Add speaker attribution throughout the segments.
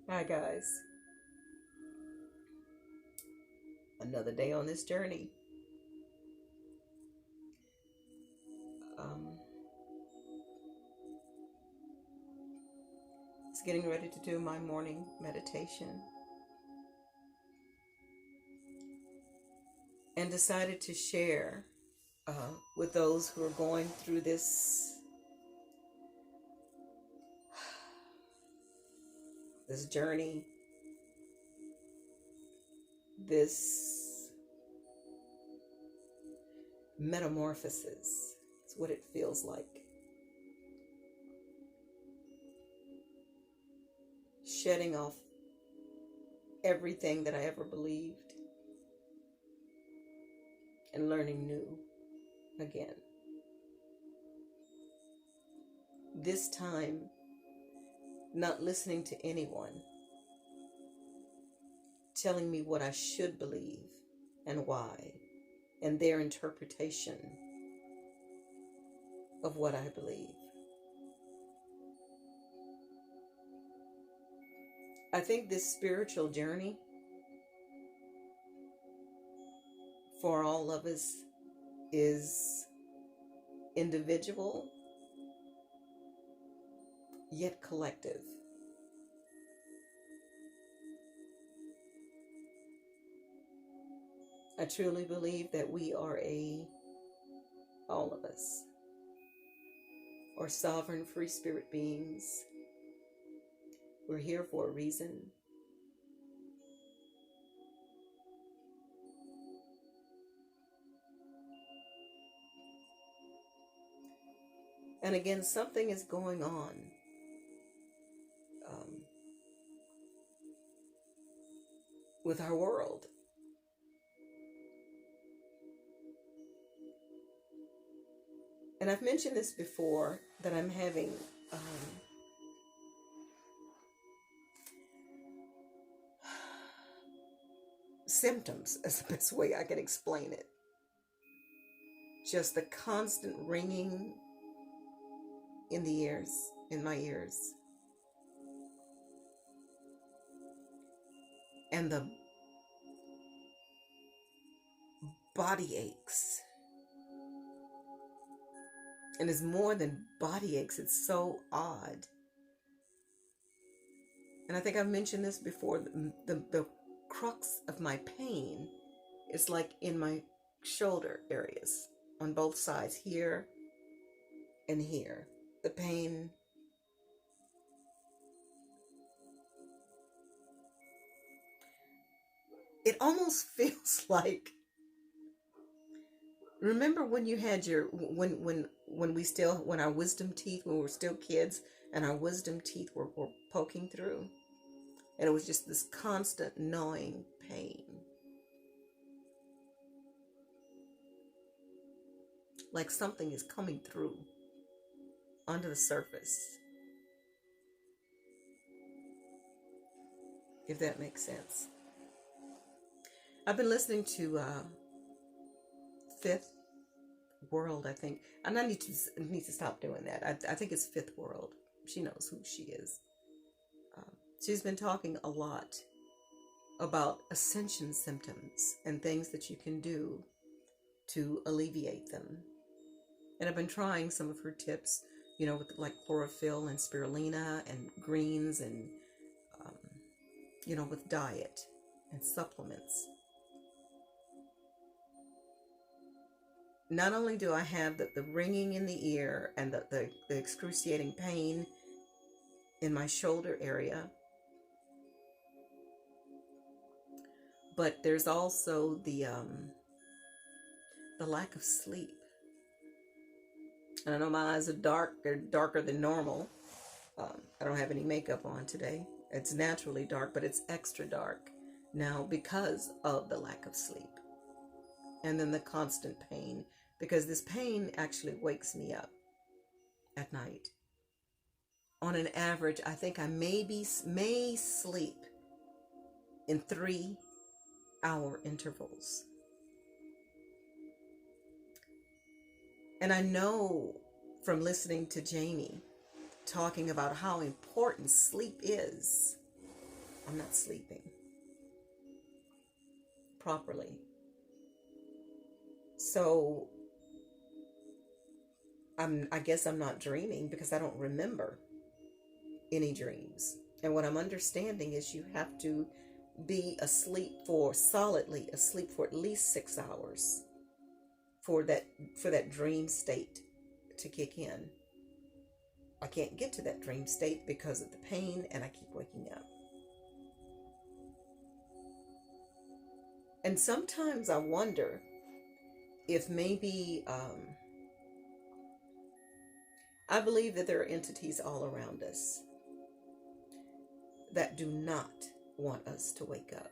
Speaker 1: Hi guys, another day on this journey. Um, it's getting ready to do my morning meditation and decided to share with those who are going through this journey, this metamorphosis. It's what it feels like. Shedding off everything that I ever believed and learning new again. This time, not listening to anyone telling me what I should believe and why, and their interpretation of what I believe. I think this spiritual journey for all of us is individual yet collective. I truly believe that we are all of us, are sovereign free spirit beings. We're here for a reason. And again, something is going on. With our world. And I've mentioned this before, that I'm having symptoms, is the best way I can explain it. Just the constant ringing in the ears, in my ears. And the body aches. And it's more than body aches. It's so odd. And I think I've mentioned this before. The crux of my pain is like in my shoulder areas, on both sides, here and here. The pain it almost feels like, remember when you had when our wisdom teeth, when we were still kids and our wisdom teeth were poking through, and it was just this constant gnawing pain, like something is coming through under the surface, if that makes sense. I've been listening to Fifth World, I think, and I need to stop doing that. I think it's Fifth World. She knows who she is. She's been talking a lot about Ascension Symptoms and things that you can do to alleviate them. And I've been trying some of her tips, with like chlorophyll and spirulina and greens and, with diet and supplements. Not only do I have the ringing in the ear and the excruciating pain in my shoulder area, but there's also the lack of sleep. And I know my eyes are dark. They're darker than normal. I don't have any makeup on today. It's naturally dark, but it's extra dark now because of the lack of sleep. And then the constant pain, because this pain actually wakes me up at night. On an average, I think I may sleep in 3-hour intervals. And I know from listening to Jamie talking about how important sleep is I'm not sleeping properly. So I guess I'm not dreaming because I don't remember any dreams. And what I'm understanding is you have to be solidly asleep for at least 6 hours for that dream state to kick in. I can't get to that dream state because of the pain, and I keep waking up. And sometimes I wonder if maybe I believe that there are entities all around us that do not want us to wake up.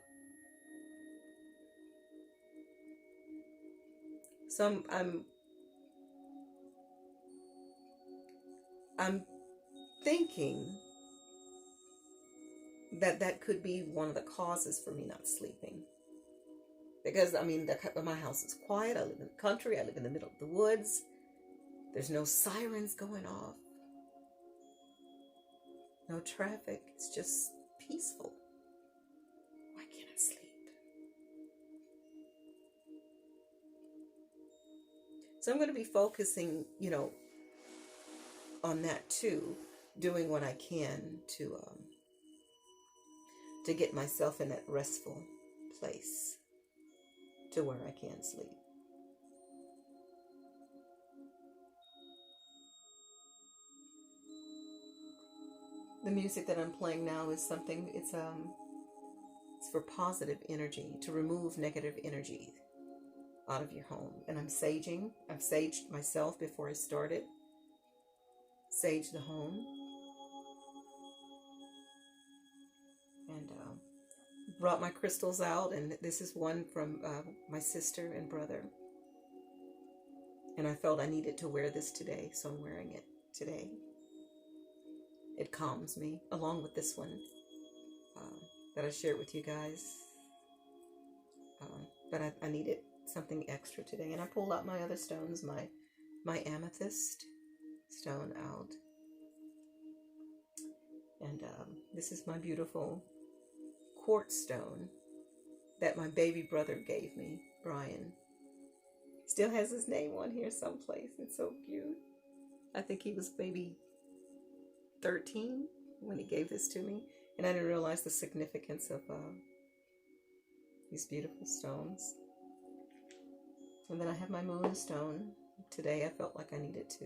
Speaker 1: So I'm thinking that could be one of the causes for me not sleeping. Because, I mean, my house is quiet. I live in the country. I live in the middle of the woods. There's no sirens going off. No traffic. It's just peaceful. Why can't I sleep? So I'm going to be focusing, on that too, doing what I can to get myself in that restful place to where I can sleep. The music that I'm playing now is something, it's for positive energy, to remove negative energy out of your home. And I'm saging. I've saged myself before I started. Sage the home. And brought my crystals out, and this is one from my sister and brother. And I felt I needed to wear this today, so I'm wearing it today. It calms me, along with this one that I shared with you guys. But I needed something extra today, and I pulled out my other stones, my amethyst stone out. And this is my beautiful quartz stone that my baby brother gave me, Brian. Still has his name on here someplace. It's so cute. I think he was maybe 13 when he gave this to me, and I didn't realize the significance of these beautiful stones. And then I have my moonstone. Today I felt like I needed to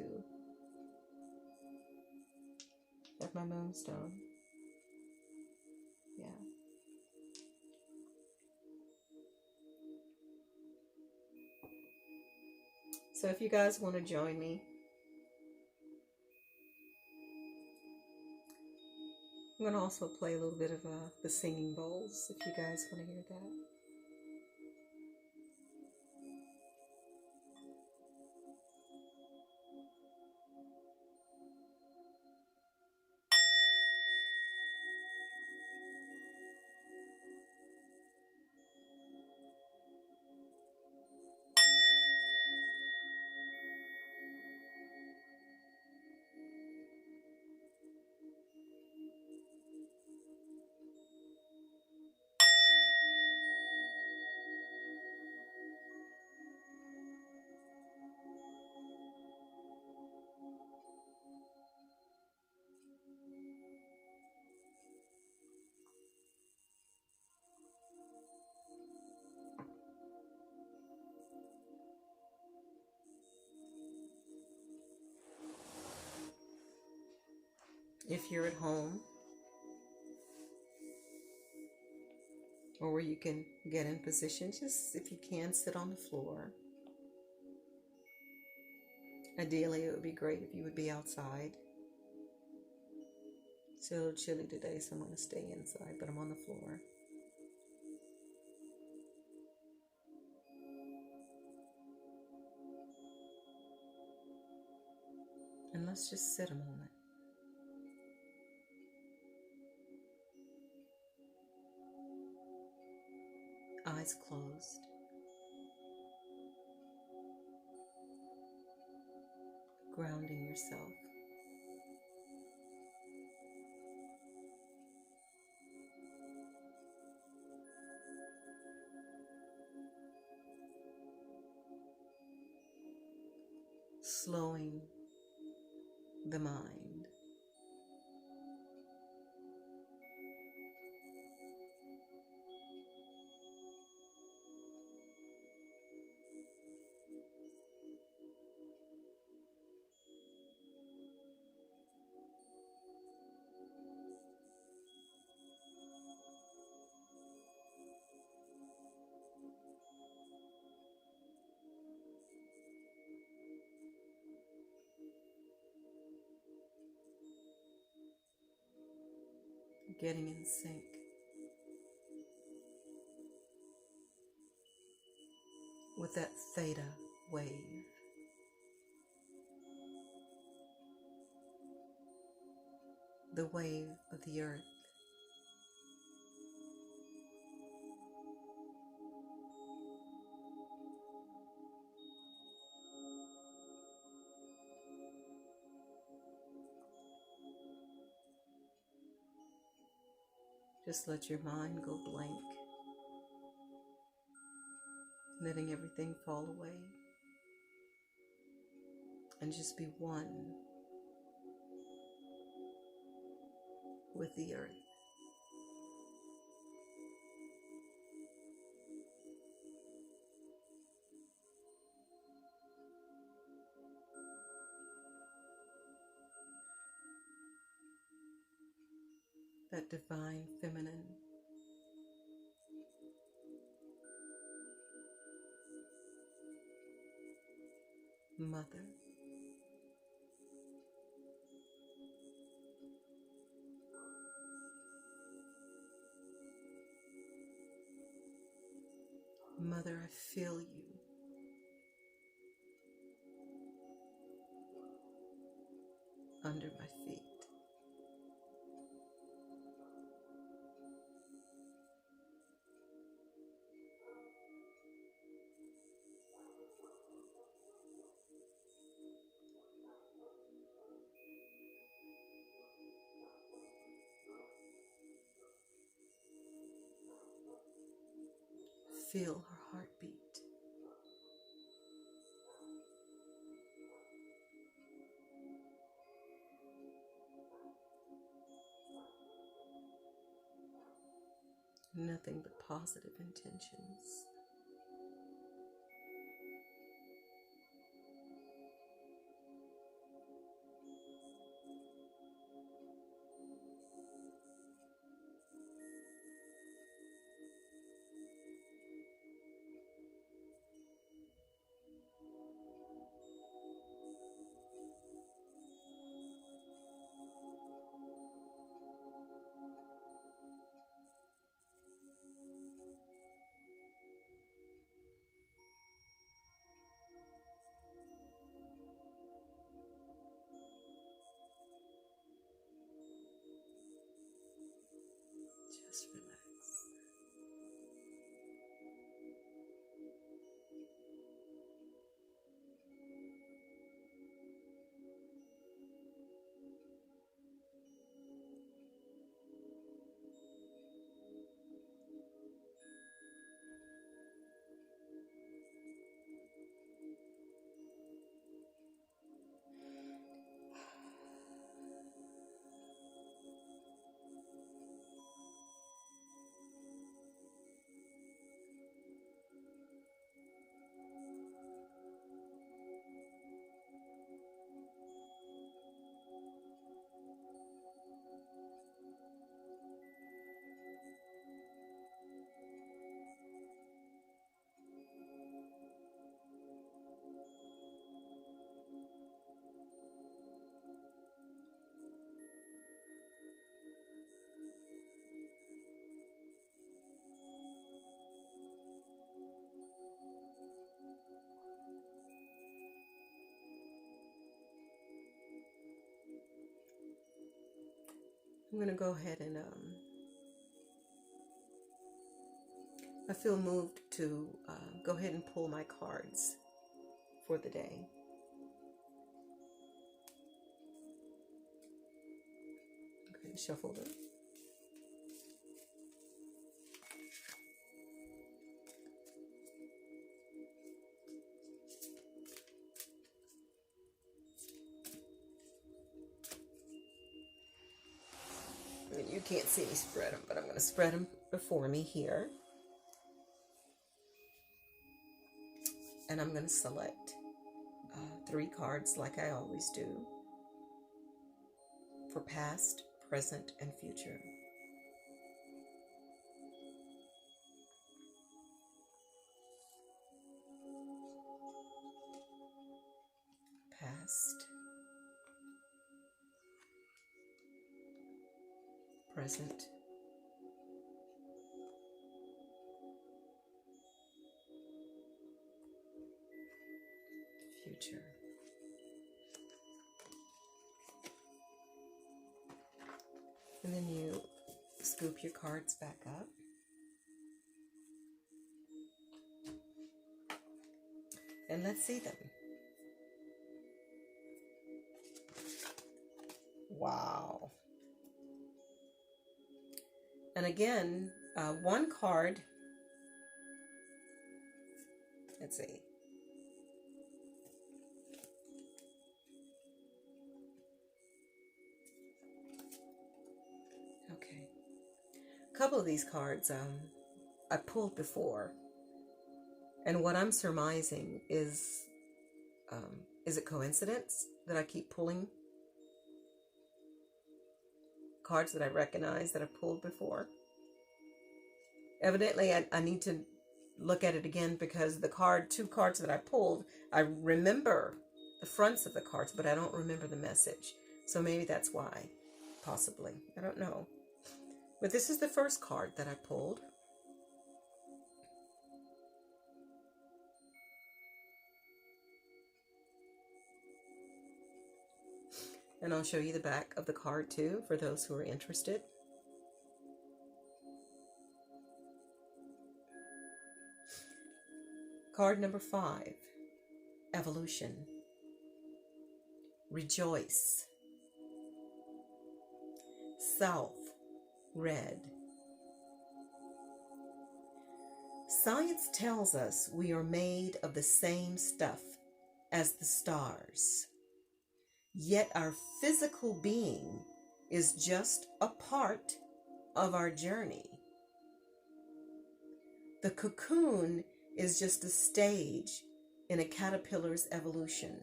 Speaker 1: have my moonstone. Yeah. So if you guys want to join me, I'm going to also play a little bit of the singing bowls, if you guys want to hear that. If you're at home, or where you can get in position, just if you can, sit on the floor. Ideally, it would be great if you would be outside. It's a little chilly today, so I'm going to stay inside, but I'm on the floor. And let's just sit a moment. Eyes closed. Grounding yourself. slowing the mind. Getting in sync with that theta wave. The wave of the earth. Just let your mind go blank, letting everything fall away, and just be one with the earth. That divine feminine mother. Mother, I feel you. Under my feet. Feel her heartbeat. Nothing but positive intentions. Just relax. I'm going to go ahead and I feel moved to go ahead and pull my cards for the day. Okay, shuffle them. You can't see me spread them, but I'm going to spread them before me here. And I'm going to select 3 cards like I always do for past, present, and future. Past, present, future. And then you scoop your cards back up. And let's see them. Wow. And again, one card, let's see. Okay. A couple of these cards I pulled before. And what I'm surmising is it coincidence that I keep pulling cards that I recognize that I've pulled before? Evidently, I need to look at it again because the 2 cards that I pulled, I remember the fronts of the cards, but I don't remember the message. So maybe that's why, possibly. I don't know. But this is the first card that I pulled. And I'll show you the back of the card too, for those who are interested. Card number 5, Evolution. Rejoice. South, red. Science tells us we are made of the same stuff as the stars. Yet our physical being is just a part of our journey. The cocoon is just a stage in a caterpillar's evolution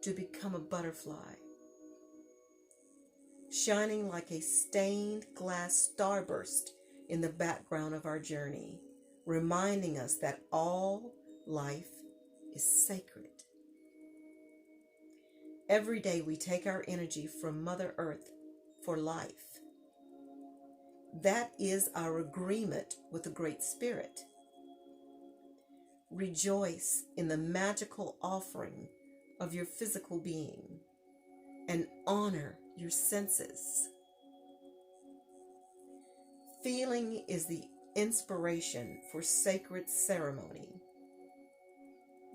Speaker 1: to become a butterfly, shining like a stained glass starburst in the background of our journey, reminding us that all life is sacred. Every day we take our energy from Mother Earth for life. That is our agreement with the Great Spirit. Rejoice in the magical offering of your physical being and honor your senses. Feeling is the inspiration for sacred ceremony.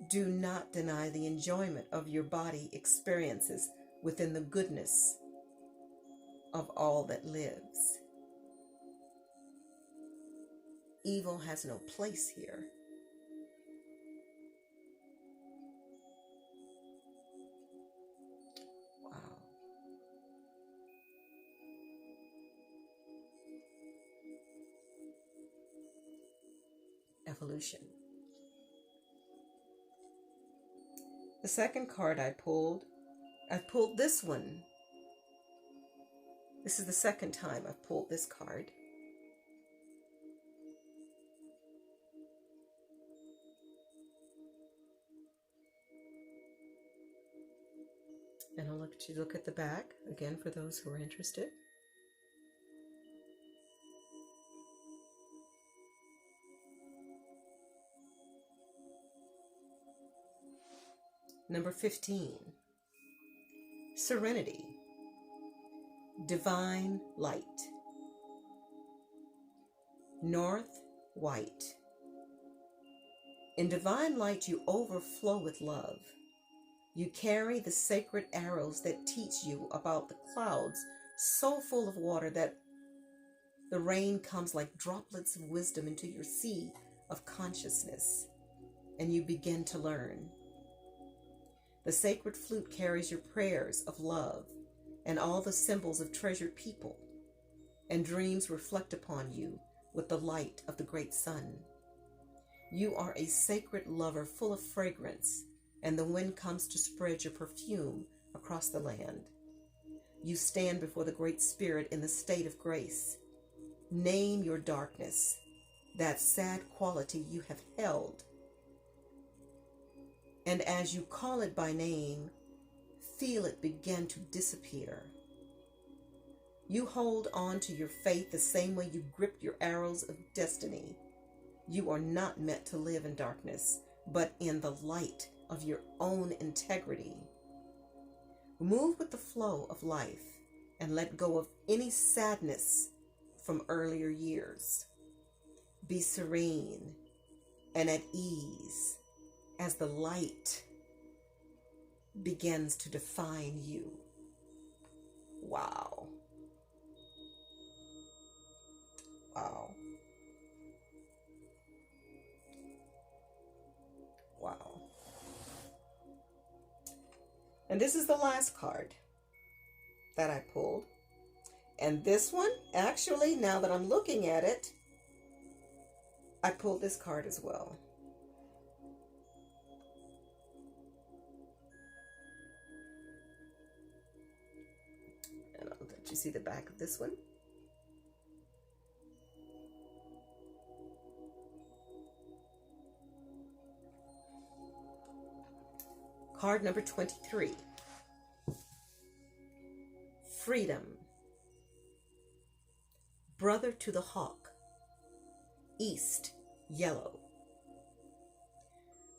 Speaker 1: Do not deny the enjoyment of your body experiences within the goodness of all that lives. Evil has no place here. Wow. Evolution. The second card I pulled this one. This is the second time I've pulled this card. And I'll let you look at the back again for those who are interested. Number 15, Serenity, Divine Light. North, white. In divine light, you overflow with love. You carry the sacred arrows that teach you about the clouds, so full of water that the rain comes like droplets of wisdom into your sea of consciousness, and you begin to learn. The sacred flute carries your prayers of love and all the symbols of treasured people. and dreams reflect upon you with the light of the great sun. You are a sacred lover full of fragrance, and the wind comes to spread your perfume across the land. You stand before the Great Spirit in the state of grace. Name your darkness, that sad quality you have held. And as you call it by name, feel it begin to disappear. You hold on to your faith the same way you grip your arrows of destiny. You are not meant to live in darkness, but in the light of your own integrity. Move with the flow of life and let go of any sadness from earlier years. Be serene and at ease as the light begins to define you. Wow. Wow. Wow. And this is the last card that I pulled. And this one, actually, now that I'm looking at it, I pulled this card as well. And I'll let you see the back of this one. Card number 23. Freedom. Brother to the hawk. East, yellow.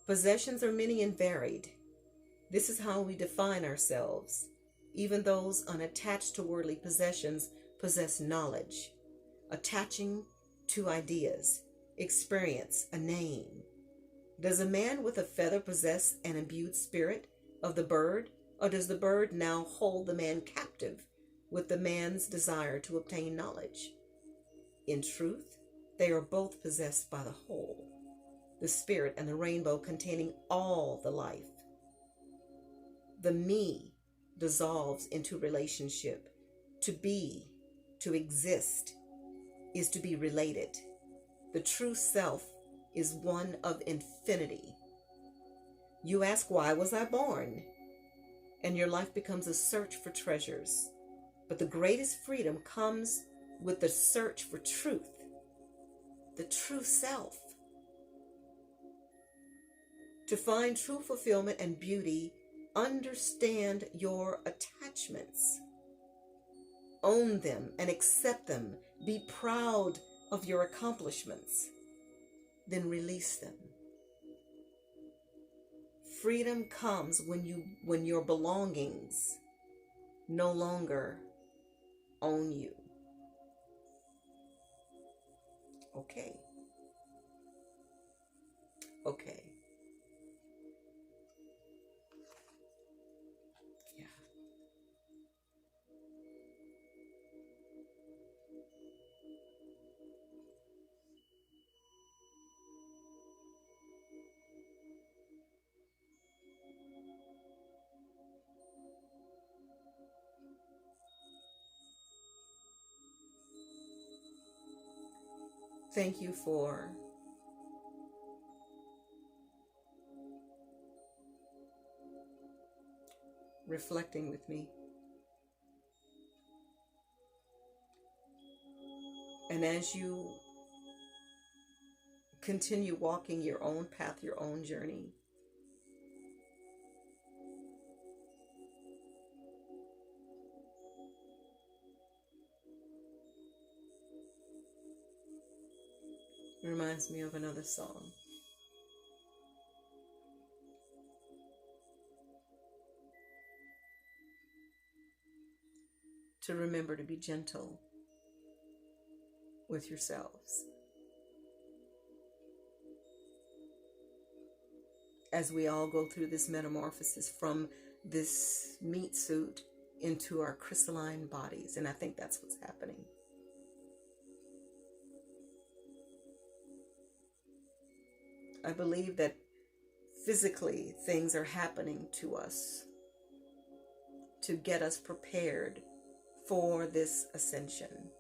Speaker 1: Possessions are many and varied. This is how we define ourselves. Even those unattached to worldly possessions possess knowledge, attaching to ideas, experience, a name. Does a man with a feather possess an imbued spirit of the bird, or does the bird now hold the man captive with the man's desire to obtain knowledge? In truth, they are both possessed by the whole, the spirit and the rainbow containing all the life. The me dissolves into relationship. To be, to exist, is to be related. The true self is one of infinity. You ask, why was I born? And your life becomes a search for treasures. But the greatest freedom comes with the search for truth, the true self. To find true fulfillment and beauty, understand your attachments. Own them and accept them. Be proud of your accomplishments. Then release them. Freedom comes when your belongings no longer own you. Okay. Okay. Yeah. Thank you for reflecting with me. And as you continue walking your own path, your own journey, it reminds me of another song. To remember to be gentle with yourselves. As we all go through this metamorphosis from this meat suit into our crystalline bodies. And I think that's what's happening. I believe that physically things are happening to us to get us prepared for this ascension.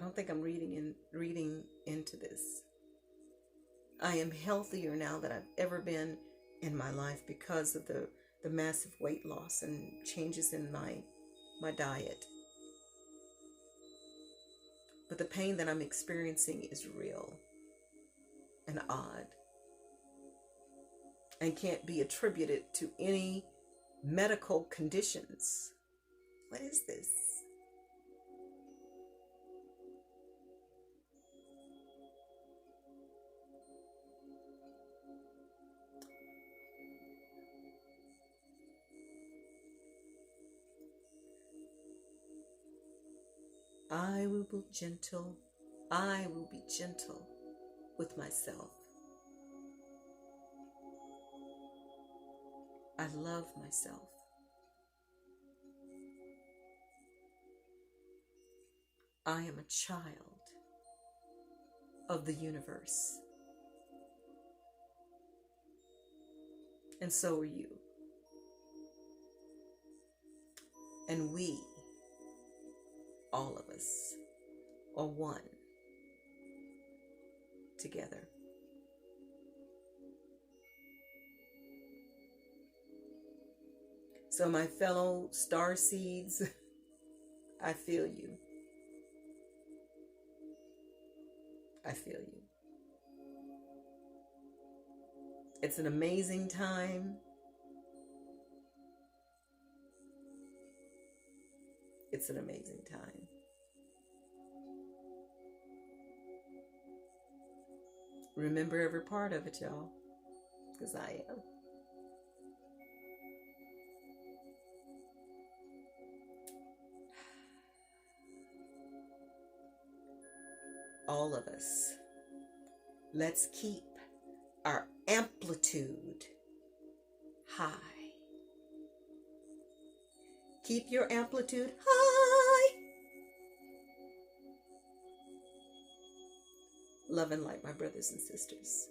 Speaker 1: don't think I'm reading into this. I am healthier now than I've ever been in my life because of the massive weight loss and changes in my diet. But the pain that I'm experiencing is real and odd and can't be attributed to any medical conditions. What is this? I will be gentle. I will be gentle with myself. I love myself. I am a child of the universe. And so are you. And we, all of us, are one together. So my fellow star seeds, I feel you. I feel you. It's an amazing time. It's an amazing time. Remember every part of it, y'all, because I am. All of us, let's keep our amplitude high. Keep your amplitude high. Love and light, my brothers and sisters.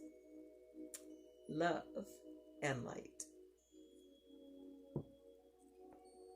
Speaker 1: Love and light.